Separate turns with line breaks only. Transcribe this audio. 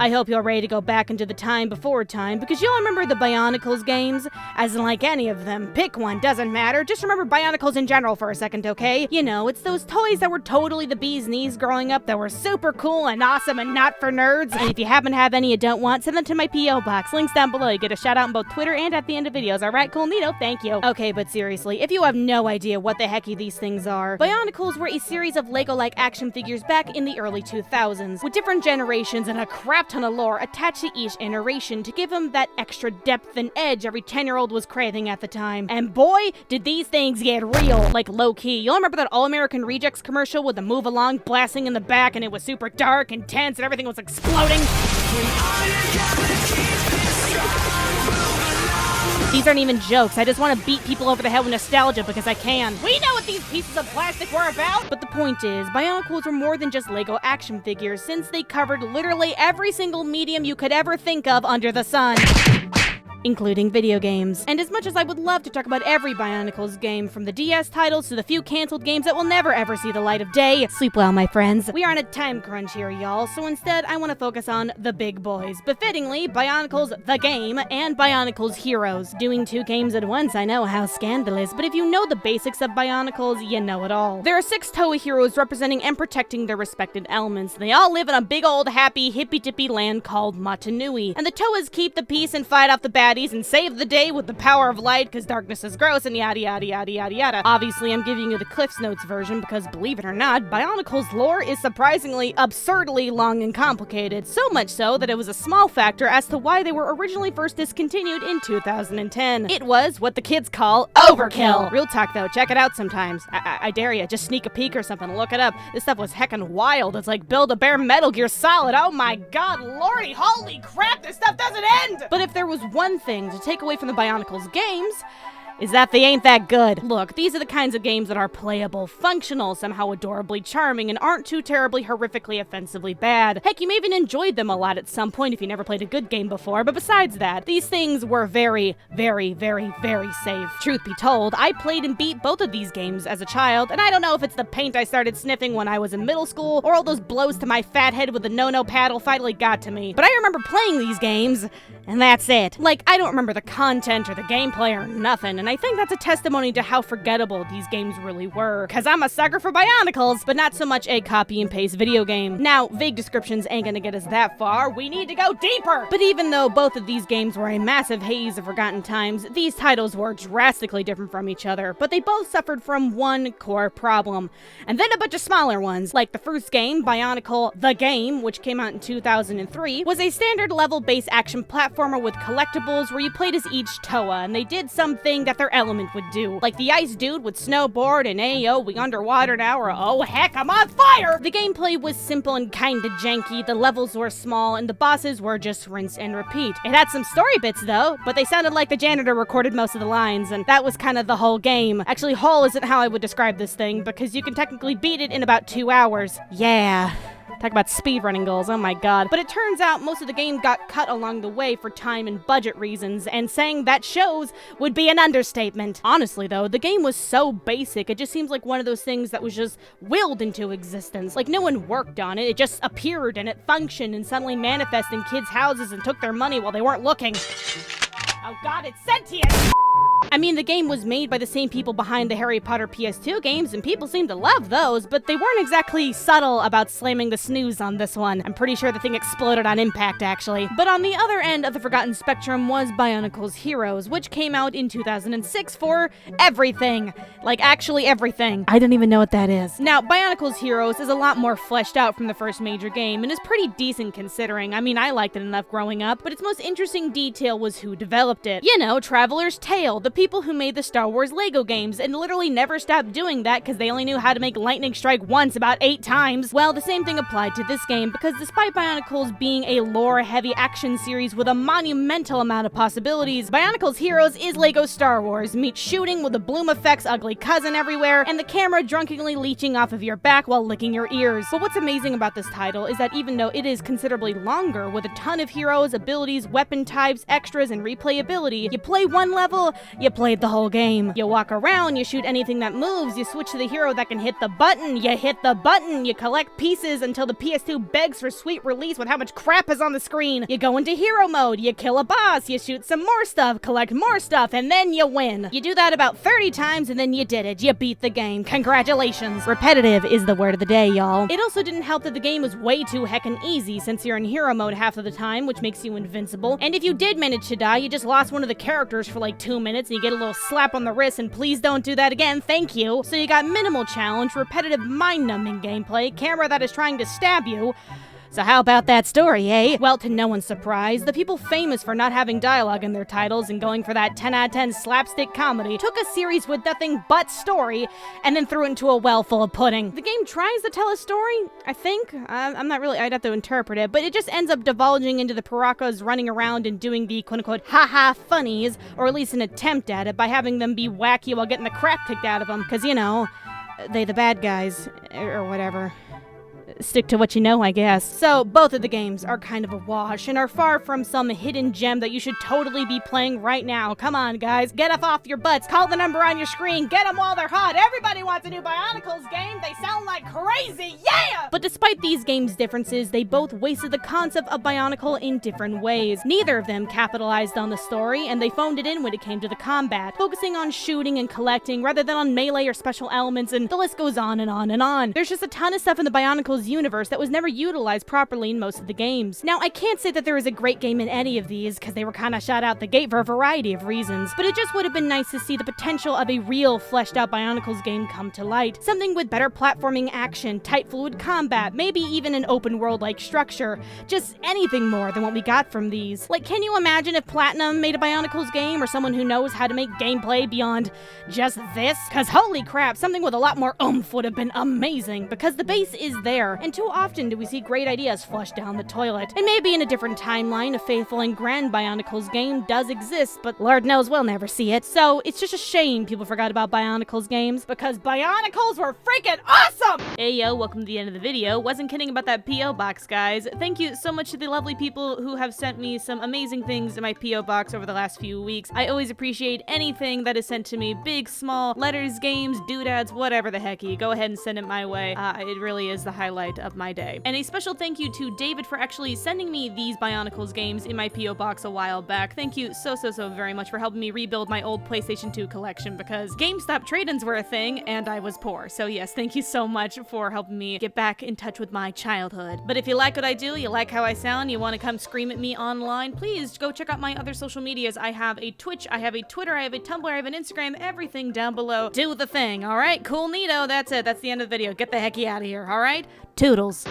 I hope you're ready to go back into the time before time, because you'll remember the Bionicles games, as in like any of them. Pick one, doesn't matter. Just remember Bionicles in general for a second, okay? You know, it's those toys that were totally the bee's knees growing up, that were super cool and awesome and not for nerds. And if you happen to have any you don't want, send them to my P.O. box. Links down below. You get a shout out on both Twitter and at the end of videos. Alright, cool, neato, thank you. Okay, but seriously, if you have no idea what the hecky these things are, Bionicles were a series of Lego-like action figures back in the early 2000s, with different generations and a crap ton of lore attached to each iteration to give them that extra depth and edge every 10-year-old was craving at the time. And boy, did these things get real, like low-key. You'll remember that All-American Rejects commercial with the move along blasting in the back and it was super dark and tense and everything was exploding? These aren't even jokes. I just want to beat people over the head with nostalgia because I can. We know what these pieces of plastic were about! But the point is, Bionicles were more than just Lego action figures, since they covered literally every single medium you could ever think of under the sun. Including video games. And as much as I would love to talk about every Bionicles game, from the DS titles to the few canceled games that will never ever see the light of day, sleep well, my friends. We are on a time crunch here, y'all, so instead I want to focus on the big boys. Befittingly, Bionicles the Game and Bionicles Heroes. Doing two games at once, I know, how scandalous, but if you know the basics of Bionicles, you know it all. There are 6 Toei heroes representing and protecting their respected elements. They all live in a big old happy hippy-dippy land called Matanui. And the Toas keep the peace and fight off the bad and save the day with the power of light because darkness is gross and yada yada yada yada yada. Obviously, I'm giving you the Cliff's Notes version because, believe it or not, Bionicles lore is surprisingly, absurdly long and complicated, so much so that it was a small factor as to why they were originally first discontinued in 2010. It was what the kids call overkill. Real talk though, check it out sometimes. I dare ya, just sneak a peek or something, look it up. This stuff was heckin' wild. It's like Build-A-Bear Metal Gear Solid. Oh my god, lordy, holy crap, this stuff doesn't end! But if there was one thing to take away from the Bionicles games, is that they ain't that good. Look, these are the kinds of games that are playable, functional, somehow adorably charming, and aren't too terribly horrifically offensively bad. Heck, you may even enjoyed them a lot at some point if you never played a good game before, but besides that, these things were very, very, very, very safe. Truth be told, I played and beat both of these games as a child, and I don't know if it's the paint I started sniffing when I was in middle school, or all those blows to my fat head with the no-no paddle finally got to me. But I remember playing these games, and that's it. Like, I don't remember the content or the gameplay or nothing, and I think that's a testimony to how forgettable these games really were. Cause I'm a sucker for Bionicles, but not so much a copy and paste video game. Now, vague descriptions ain't gonna get us that far, we need to go deeper! But even though both of these games were a massive haze of forgotten times, these titles were drastically different from each other, but they both suffered from one core problem. And then a bunch of smaller ones, like the first game, Bionicle the Game, which came out in 2003, was a standard level-based action platformer with collectibles where you played as each Toa, and they did something that their element would do. Like the ice dude would snowboard and ayo, we underwater now, or oh heck, I'm on fire! The gameplay was simple and kinda janky, the levels were small, and the bosses were just rinse and repeat. It had some story bits though, but they sounded like the janitor recorded most of the lines, and that was kind of the whole game. Actually, whole isn't how I would describe this thing, because you can technically beat it in about 2 hours. Yeah. Talk about speedrunning goals, oh my god. But it turns out most of the game got cut along the way for time and budget reasons, and saying that shows would be an understatement. Honestly though, the game was so basic, it just seems like one of those things that was just willed into existence. Like no one worked on it, it just appeared and it functioned and suddenly manifested in kids' houses and took their money while they weren't looking. Oh god, it's sentient! I mean, the game was made by the same people behind the Harry Potter PS2 games, and people seem to love those, but they weren't exactly subtle about slamming the snooze on this one. I'm pretty sure the thing exploded on impact, actually. But on the other end of the forgotten spectrum was Bionicles Heroes, which came out in 2006 for everything. Like, actually everything. I don't even know what that is. Now, Bionicles Heroes is a lot more fleshed out from the first major game, and is pretty decent considering. I mean, I liked it enough growing up, but its most interesting detail was who developed it. You know, Traveler's Tale, the people who made the Star Wars Lego games, and literally never stopped doing that because they only knew how to make lightning strike once about 8 times. Well, the same thing applied to this game, because despite Bionicles being a lore-heavy action series with a monumental amount of possibilities, Bionicles Heroes is Lego Star Wars, meets shooting with the bloom effect's ugly cousin everywhere, and the camera drunkenly leeching off of your back while licking your ears. But what's amazing about this title is that even though it is considerably longer, with a ton of heroes, abilities, weapon types, extras, and replayability, you play one level, you you played the whole game. You walk around, you shoot anything that moves, you switch to the hero that can hit the button, you hit the button, you collect pieces until the PS2 begs for sweet release with how much crap is on the screen. You go into hero mode, you kill a boss, you shoot some more stuff, collect more stuff, and then you win. You do that about 30 times and then you did it. You beat the game. Congratulations. Repetitive is the word of the day, y'all. It also didn't help that the game was way too heckin' easy since you're in hero mode half of the time, which makes you invincible. And if you did manage to die, you just lost one of the characters for like 2 minutes and you get a little slap on the wrist and please don't do that again, thank you. So you got minimal challenge, repetitive mind-numbing gameplay, camera that is trying to stab you. So how about that story, eh? Well, to no one's surprise, the people famous for not having dialogue in their titles and going for that 10 out of 10 slapstick comedy took a series with nothing but story and then threw it into a well full of pudding. The game tries to tell a story, I think. I'm not really, I'd have to interpret it, but it just ends up divulging into the Paracas running around and doing the quote-unquote haha funnies, or at least an attempt at it, by having them be wacky while getting the crap kicked out of them. Cause you know, they the bad guys, or whatever. Stick to what you know, I guess. So, both of the games are kind of a wash and are far from some hidden gem that you should totally be playing right now. Come on, guys. Get up off your butts. Call the number on your screen. Get them while they're hot. Everybody wants a new Bionicles game. They sound like crazy. Yeah! But despite these games' differences, they both wasted the concept of Bionicle in different ways. Neither of them capitalized on the story, and they phoned it in when it came to the combat, focusing on shooting and collecting rather than on melee or special elements, and the list goes on and on and on. There's just a ton of stuff in the Bionicles universe that was never utilized properly in most of the games. Now, I can't say that there is a great game in any of these, because they were kind of shot out the gate for a variety of reasons, but it just would have been nice to see the potential of a real fleshed out Bionicles game come to light. Something with better platforming action, tight fluid combat, maybe even an open world-like structure. Just anything more than what we got from these. Like, can you imagine if Platinum made a Bionicles game, or someone who knows how to make gameplay beyond just this? Cause holy crap, something with a lot more oomph would have been amazing, because the base is there, and too often do we see great ideas flushed down the toilet. And maybe in a different timeline, a faithful and grand Bionicles game does exist, but Lord knows we'll never see it. So it's just a shame people forgot about Bionicles games, because Bionicles were freaking awesome! Hey yo, welcome to the end of the video. Wasn't kidding about that P.O. box, guys. Thank you so much to the lovely people who have sent me some amazing things in my P.O. box over the last few weeks. I always appreciate anything that is sent to me, big, small, letters, games, doodads, whatever the hecky. Go ahead and send it my way. It really is the highlight of my day. And a special thank you to David for actually sending me these Bionicles games in my P.O. box a while back. Thank you so very much for helping me rebuild my old PlayStation 2 collection, because GameStop trade-ins were a thing and I was poor. So yes, thank you so much for helping me get back in touch with my childhood. But if you like what I do, you like how I sound, you want to come scream at me online, please go check out my other social medias. I have a Twitch, I have a Twitter, I have a Tumblr, I have an Instagram, everything down below. Do the thing, alright? Cool, neato, that's it. That's the end of the video. Get the hecky out of here, alright? Toodles.